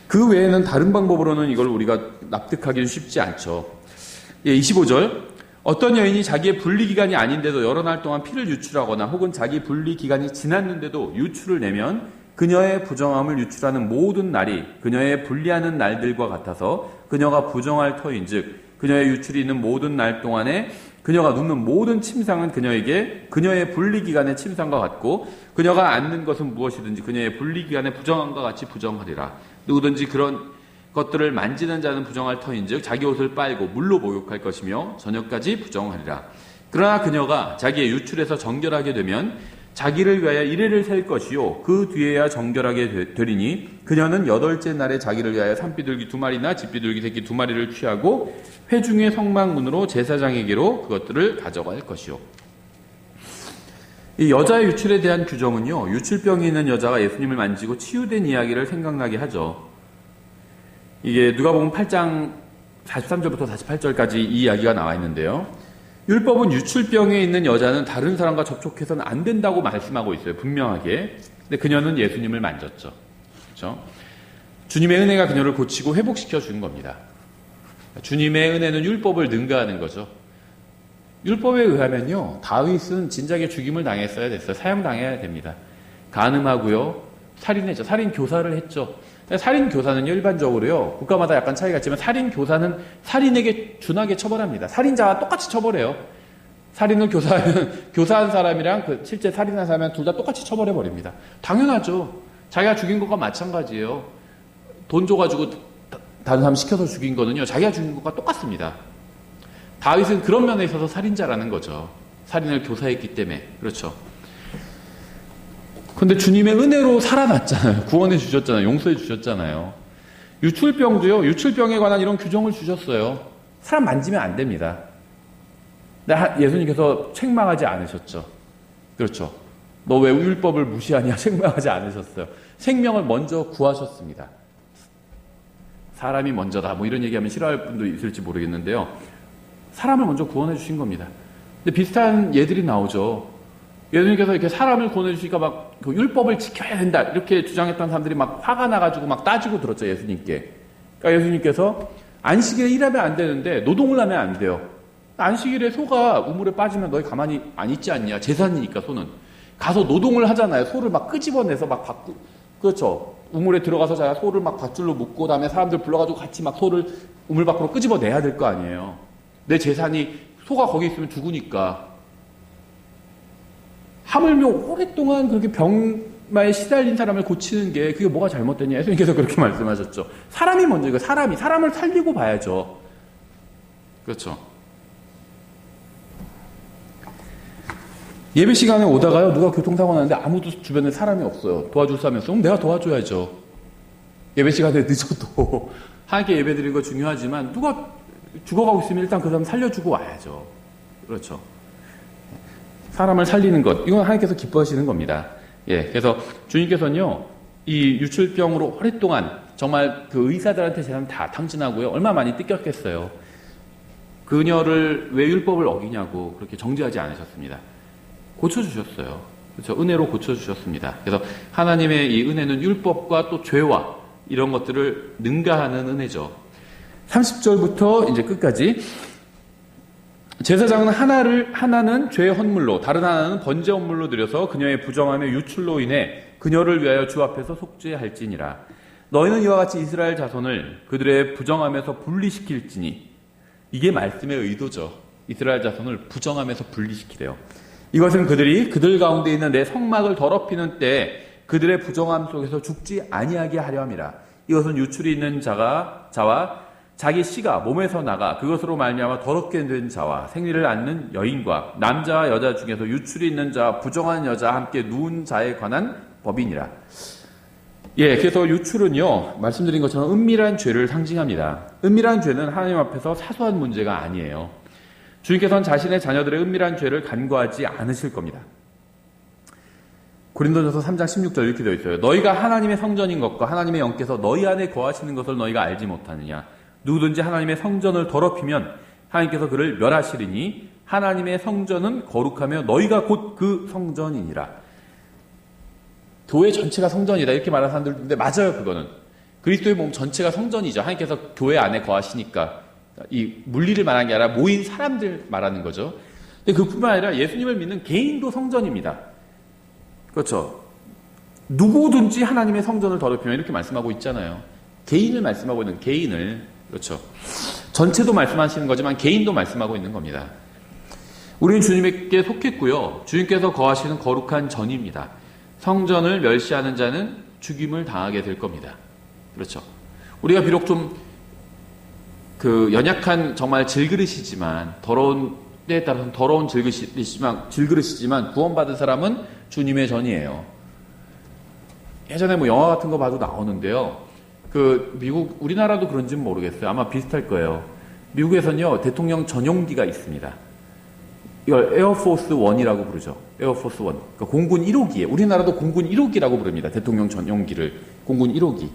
그 외에는 다른 방법으로는 이걸 우리가 납득하기는 쉽지 않죠. 25절 어떤 여인이 자기의 분리기간이 아닌데도 여러 날 동안 피를 유출하거나 혹은 자기 분리기간이 지났는데도 유출을 내면 그녀의 부정함을 유출하는 모든 날이 그녀의 분리하는 날들과 같아서 그녀가 부정할 터인즉 그녀의 유출이 있는 모든 날 동안에 그녀가 눕는 모든 침상은 그녀에게 그녀의 분리기간의 침상과 같고 그녀가 앉는 것은 무엇이든지 그녀의 분리기간의 부정함과 같이 부정하리라. 누구든지 그런 것들을 만지는 자는 부정할 터인즉 자기 옷을 빨고 물로 목욕할 것이며 저녁까지 부정하리라. 그러나 그녀가 자기의 유출에서 정결하게 되면 자기를 위하여 이레를 셀 것이요 그 뒤에야 정결하게 되리니 그녀는 8째 날에 자기를 위하여 산비둘기 2마리나 집비둘기 새끼 2마리를 취하고 회중의 성막문으로 제사장에게로 그것들을 가져갈 것이요. 이 여자의 유출에 대한 규정은요, 유출병이 있는 여자가 예수님을 만지고 치유된 이야기를 생각나게 하죠. 이게 누가복음 8장 43절부터 48절까지 이 이야기가 나와 있는데요. 율법은 유출병에 있는 여자는 다른 사람과 접촉해서는 안 된다고 말씀하고 있어요. 분명하게. 근데 그녀는 예수님을 만졌죠. 그렇죠? 주님의 은혜가 그녀를 고치고 회복시켜 주는 겁니다. 주님의 은혜는 율법을 능가하는 거죠. 율법에 의하면요, 다윗은 진작에 죽임을 당했어야 됐어요. 사형당해야 됩니다. 간음하고요, 살인했죠. 살인 교사를 했죠. 살인 교사는요, 일반적으로요, 국가마다 약간 차이가 있지만 살인 교사는 살인에게 준하게 처벌합니다. 살인자와 똑같이 처벌해요. 살인을 교사한 사람이랑 실제 살인한 사람이랑 둘 다 똑같이 처벌해 버립니다. 당연하죠. 자기가 죽인 것과 마찬가지예요. 돈 줘가지고 다른 사람 시켜서 죽인 거는요, 자기가 죽인 것과 똑같습니다. 다윗은 그런 면에 있어서 살인자라는 거죠. 살인을 교사했기 때문에. 그렇죠. 근데 주님의 은혜로 살아났잖아요. 구원해 주셨잖아요. 용서해 주셨잖아요. 유출병도요, 유출병에 관한 이런 규정을 주셨어요. 사람 만지면 안 됩니다. 근데 예수님께서 책망하지 않으셨죠. 그렇죠. 너 왜 율법을 무시하냐? 책망하지 않으셨어요. 생명을 먼저 구하셨습니다. 사람이 먼저다. 뭐 이런 얘기하면 싫어할 분도 있을지 모르겠는데요. 사람을 먼저 구원해 주신 겁니다. 근데 비슷한 예들이 나오죠. 예수님께서 이렇게 사람을 구원해 주시니까 막 그 율법을 지켜야 된다 이렇게 주장했던 사람들이 막 화가 나가지고 막 따지고 들었죠, 예수님께. 그러니까 예수님께서 안식일에 일하면 안 되는데 노동을 하면 안 돼요. 안식일에 소가 우물에 빠지면 너희 가만히 안 있지 않냐? 제사니까 소는 가서 노동을 하잖아요. 소를 막 끄집어내서 막 그렇죠. 우물에 들어가서 자기가 소를 막 밧줄로 묶고 다음에 사람들 불러가지고 같이 막 소를 우물 밖으로 끄집어내야 될 거 아니에요. 내 재산이 소가 거기 있으면 죽으니까. 하물며 오랫동안 그렇게 병마에 시달린 사람을 고치는 게 그게 뭐가 잘못됐냐. 예수님께서 그렇게 말씀하셨죠. 사람이 먼저 이거 사람을 살리고 봐야죠. 그렇죠. 예배 시간에 오다가요, 누가 교통사고 나는데 아무도 주변에 사람이 없어요. 도와줄 사람이 없으면 내가 도와줘야죠. 예배 시간에 늦어도 하나님께 예배 드리는 거 중요하지만 누가 죽어가고 있으면 일단 그 사람 살려주고 와야죠. 그렇죠. 사람을 살리는 것, 이건 하나님께서 기뻐하시는 겁니다. 예, 그래서 주님께서는요, 이 유출병으로 오랫동안 정말 그 의사들한테 재산 다 탕진하고요, 얼마 많이 뜯겼겠어요. 그녀를 왜 율법을 어기냐고 그렇게 정죄하지 않으셨습니다. 고쳐주셨어요. 그렇죠. 은혜로 고쳐주셨습니다. 그래서 하나님의 이 은혜는 율법과 또 죄와 이런 것들을 능가하는 은혜죠. 30절부터 이제 끝까지 제사장은 하나는 죄의 헌물로 다른 하나는 번제 헌물로 드려서 그녀의 부정함의 유출로 인해 그녀를 위하여 주 앞에서 속죄할지니라. 너희는 이와 같이 이스라엘 자손을 그들의 부정함에서 분리시킬지니. 이게 말씀의 의도죠. 이스라엘 자손을 부정함에서 분리시키래요. 이것은 그들이 그들 가운데 있는 내 성막을 더럽히는 때에 그들의 부정함 속에서 죽지 아니하게 하려 함이라. 이것은 유출이 있는 자와 자기 씨가 몸에서 나가 그것으로 말미암아 더럽게 된 자와 생리를 않는 여인과 남자와 여자 중에서 유출이 있는 자와 부정한 여자와 함께 누운 자에 관한 법이니라. 예, 그래서 유출은요, 말씀드린 것처럼 은밀한 죄를 상징합니다. 은밀한 죄는 하나님 앞에서 사소한 문제가 아니에요. 주님께서는 자신의 자녀들의 은밀한 죄를 간과하지 않으실 겁니다. 고린도전서 3장 16절 이렇게 되어 있어요. 너희가 하나님의 성전인 것과 하나님의 영께서 너희 안에 거하시는 것을 너희가 알지 못하느냐. 누구든지 하나님의 성전을 더럽히면 하나님께서 그를 멸하시리니 하나님의 성전은 거룩하며 너희가 곧 그 성전이니라. 교회 전체가 성전이다 이렇게 말하는 사람들도 있는데 맞아요. 그거는 그리스도의 몸 전체가 성전이죠. 하나님께서 교회 안에 거하시니까 이 물리를 말하는 게 아니라 모인 사람들 말하는 거죠. 근데 그뿐만 아니라 예수님을 믿는 개인도 성전입니다. 그렇죠. 누구든지 하나님의 성전을 더럽히면 이렇게 말씀하고 있잖아요. 개인을 말씀하고 있는 개인을. 그렇죠. 전체도 말씀하시는 거지만 개인도 말씀하고 있는 겁니다. 우리는 주님께 속했고요. 주님께서 거하시는 거룩한 전입니다. 성전을 멸시하는 자는 죽임을 당하게 될 겁니다. 그렇죠. 우리가 비록 좀 연약한 정말 질그릇이지만 더러운 때에 따라서는 더러운 질그릇이지만 구원받은 사람은 주님의 전이에요. 예전에 뭐 영화 같은 거 봐도 나오는데요. 그 미국, 우리나라도 그런지는 모르겠어요. 아마 비슷할 거예요. 미국에서는요, 대통령 전용기가 있습니다. 이걸 에어포스 1이라고 부르죠. 에어포스 1. 그러니까 공군 1호기에, 우리나라도 공군 1호기라고 부릅니다. 대통령 전용기를. 공군 1호기.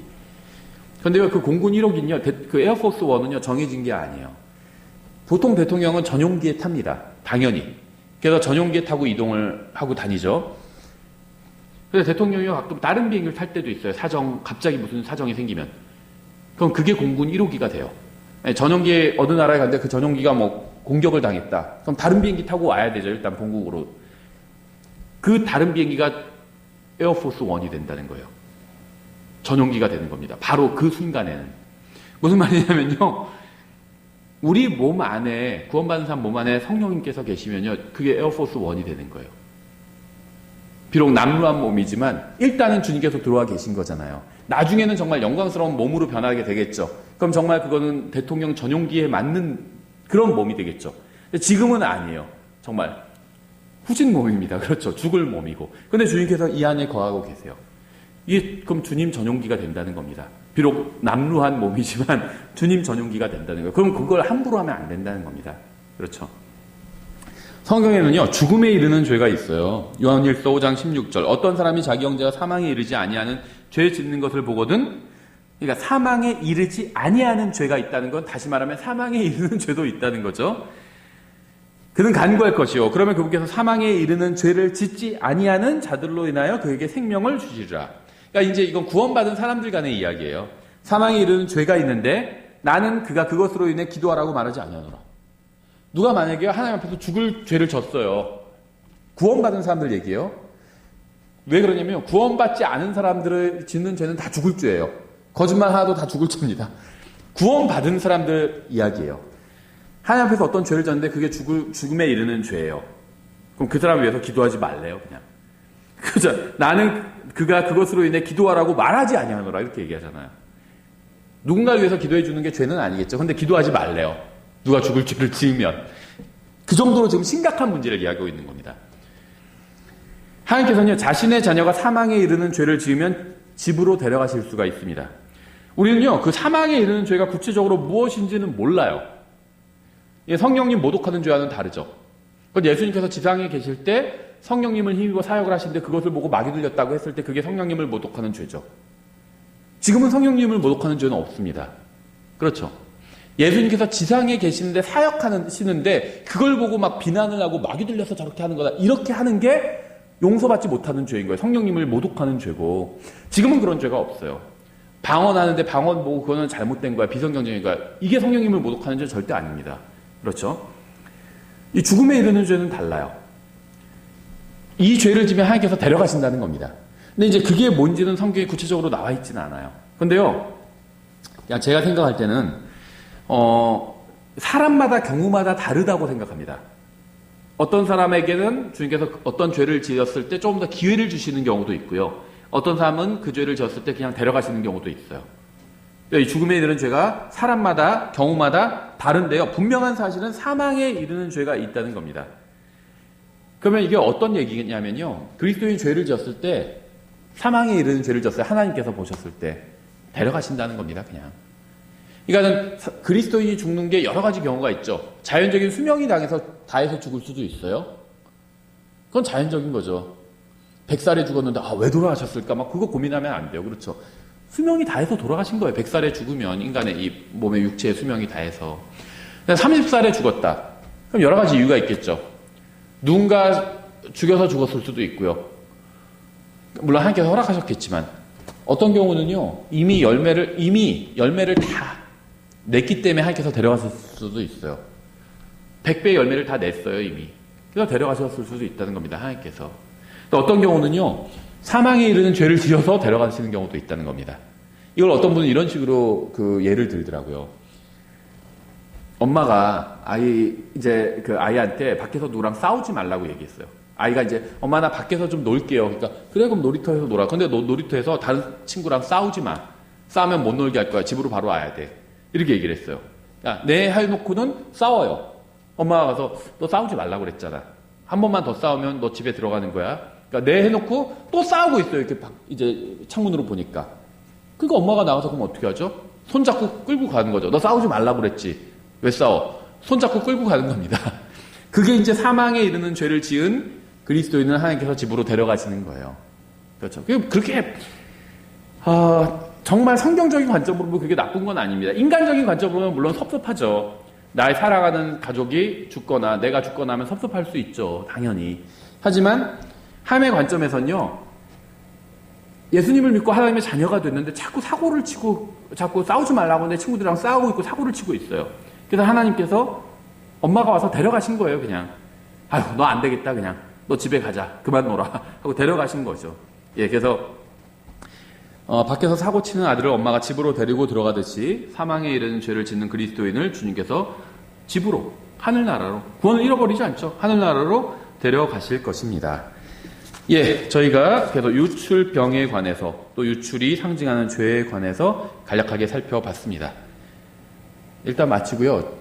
그런데 그 공군 1호기는요, 그 에어포스 1은요, 정해진 게 아니에요. 보통 대통령은 전용기에 탑니다. 당연히. 그래서 전용기에 타고 이동을 하고 다니죠. 그래서 대통령이 가끔 다른 비행기를 탈 때도 있어요. 갑자기 무슨 사정이 생기면. 그럼 그게 공군 1호기가 돼요. 전용기에 어느 나라에 갔는데 그 전용기가 뭐 공격을 당했다. 그럼 다른 비행기 타고 와야 되죠. 일단 본국으로. 그 다른 비행기가 에어포스 1이 된다는 거예요. 전용기가 되는 겁니다. 바로 그 순간에는. 무슨 말이냐면요. 우리 몸 안에, 구원받은 사람 몸 안에 성령님께서 계시면요. 그게 에어포스 1이 되는 거예요. 비록 남루한 몸이지만 일단은 주님께서 들어와 계신 거잖아요. 나중에는 정말 영광스러운 몸으로 변하게 되겠죠. 그럼 정말 그거는 대통령 전용기에 맞는 그런 몸이 되겠죠. 근데 지금은 아니에요. 정말 후진 몸입니다. 그렇죠. 죽을 몸이고. 근데 주님께서 이 안에 거하고 계세요. 이게 그럼 주님 전용기가 된다는 겁니다. 비록 남루한 몸이지만 주님 전용기가 된다는 거예요. 그럼 그걸 함부로 하면 안 된다는 겁니다. 그렇죠. 성경에는요, 죽음에 이르는 죄가 있어요. 요한일서 5장 16절. 어떤 사람이 자기 형제가 사망에 이르지 아니하는 죄 짓는 것을 보거든, 그러니까 사망에 이르지 아니하는 죄가 있다는 건 다시 말하면 사망에 이르는 죄도 있다는 거죠. 그는 간구할 것이요. 그러면 그분께서 사망에 이르는 죄를 짓지 아니하는 자들로 인하여 그에게 생명을 주시리라. 그러니까 이제 이건 구원받은 사람들 간의 이야기예요. 사망에 이르는 죄가 있는데 나는 그가 그것으로 인해 기도하라고 말하지 아니하노라. 누가 만약에 하나님 앞에서 죽을 죄를 졌어요. 구원받은 사람들 얘기예요. 왜 그러냐면 구원받지 않은 사람들을 짓는 죄는 다 죽을 죄예요. 거짓말 하나도 다 죽을 죄입니다. 구원받은 사람들 이야기예요. 하나님 앞에서 어떤 죄를 졌는데 그게 죽음에 이르는 죄예요. 그럼 그 사람을 위해서 기도하지 말래요, 그냥. 그죠? 나는 그가 그것으로 인해 기도하라고 말하지 아니하노라 이렇게 얘기하잖아요. 누군가를 위해서 기도해 주는 게 죄는 아니겠죠. 근데 기도하지 말래요. 누가 죽을 죄를 지으면. 그 정도로 지금 심각한 문제를 이야기하고 있는 겁니다. 하나님께서는요, 자신의 자녀가 사망에 이르는 죄를 지으면 집으로 데려가실 수가 있습니다. 우리는요, 그 사망에 이르는 죄가 구체적으로 무엇인지는 몰라요. 성령님 모독하는 죄와는 다르죠. 예수님께서 지상에 계실 때 성령님을 힘입어 사역을 하시는데 그것을 보고 마귀 들렸다고 했을 때 그게 성령님을 모독하는 죄죠. 지금은 성령님을 모독하는 죄는 없습니다. 그렇죠. 예수님께서 지상에 계시는데 사역하시는데 그걸 보고 막 비난을 하고 마귀 들려서 저렇게 하는 거다. 이렇게 하는 게 용서받지 못하는 죄인 거예요. 성령님을 모독하는 죄고. 지금은 그런 죄가 없어요. 방언하는데 방언 보고 그거는 잘못된 거야. 비성경적인 거야. 이게 성령님을 모독하는 죄 절대 아닙니다. 그렇죠? 이 죽음에 이르는 죄는 달라요. 이 죄를 지면 하나님께서 데려가신다는 겁니다. 근데 이제 그게 뭔지는 성경에 구체적으로 나와 있지는 않아요. 근데요, 그냥 제가 생각할 때는 사람마다 경우마다 다르다고 생각합니다. 어떤 사람에게는 주님께서 어떤 죄를 지었을 때 조금 더 기회를 주시는 경우도 있고요. 어떤 사람은 그 죄를 지었을 때 그냥 데려가시는 경우도 있어요. 이 죽음에 이르는 죄가 사람마다 경우마다 다른데요. 분명한 사실은 사망에 이르는 죄가 있다는 겁니다. 그러면 이게 어떤 얘기냐면요. 그리스도인 죄를 지었을 때 사망에 이르는 죄를 지었어요. 하나님께서 보셨을 때 데려가신다는 겁니다. 그냥. 그러니까 그리스도인이 죽는 게 여러 가지 경우가 있죠. 자연적인 수명이 다해서 죽을 수도 있어요. 그건 자연적인 거죠. 100살에 죽었는데 왜 돌아가셨을까? 막 그거 고민하면 안 돼요. 그렇죠. 수명이 다해서 돌아가신 거예요. 100살에 죽으면 인간의 이 몸의 육체의 수명이 다해서. 30살에 죽었다. 그럼 여러 가지 이유가 있겠죠. 누군가 죽여서 죽었을 수도 있고요. 물론 하나님께서 허락하셨겠지만 어떤 경우는요. 이미 열매를 다 냈기 때문에 하나님께서 데려갔을 수도 있어요. 100배의 열매를 다 냈어요. 이미. 그래서 데려가셨을 수도 있다는 겁니다. 하나님께서. 또 어떤 경우는요. 사망에 이르는 죄를 지어서 데려가시는 경우도 있다는 겁니다. 이걸 어떤 분은 이런 식으로 그 예를 들더라고요. 엄마가 그 아이한테 밖에서 누구랑 싸우지 말라고 얘기했어요. 아이가 이제 엄마 나 밖에서 좀 놀게요. 그러니까 그래 그럼 놀이터에서 놀아. 근데 너 놀이터에서 다른 친구랑 싸우지 마. 싸우면 못 놀게 할 거야. 집으로 바로 와야 돼. 이렇게 얘기를 했어요. 야, 네 해놓고는 싸워요. 엄마가 가서 너 싸우지 말라고 그랬잖아. 한 번만 더 싸우면 너 집에 들어가는 거야. 그러니까 네 해놓고 또 싸우고 있어요. 이렇게 이제 창문으로 보니까. 그러니까 엄마가 나가서 그럼 어떻게 하죠? 손잡고 끌고 가는 거죠. 너 싸우지 말라고 그랬지. 왜 싸워? 손잡고 끌고 가는 겁니다. 그게 이제 사망에 이르는 죄를 지은 그리스도인을 하나님께서 집으로 데려가시는 거예요. 그렇죠. 그렇게 정말 성경적인 관점으로 보면 그게 나쁜 건 아닙니다. 인간적인 관점으로 보면 물론 섭섭하죠. 나의 사랑하는 가족이 죽거나 내가 죽거나 하면 섭섭할 수 있죠. 당연히. 하지만 하나님의 관점에서는요. 예수님을 믿고 하나님의 자녀가 됐는데 자꾸 사고를 치고 자꾸 싸우지 말라고 내 친구들이랑 싸우고 있고 사고를 치고 있어요. 그래서 하나님께서 엄마가 와서 데려가신 거예요. 그냥. 아유 너 안 되겠다 그냥. 너 집에 가자. 그만 놀아. 하고 데려가신 거죠. 예, 그래서 밖에서 사고 치는 아들을 엄마가 집으로 데리고 들어가듯이 사망에 이르는 죄를 짓는 그리스도인을 주님께서 집으로 하늘나라로 구원을 잃어버리지 않죠. 하늘나라로 데려가실 것입니다. 예, 저희가 그래서 유출병에 관해서 또 유출이 상징하는 죄에 관해서 간략하게 살펴봤습니다. 일단 마치고요.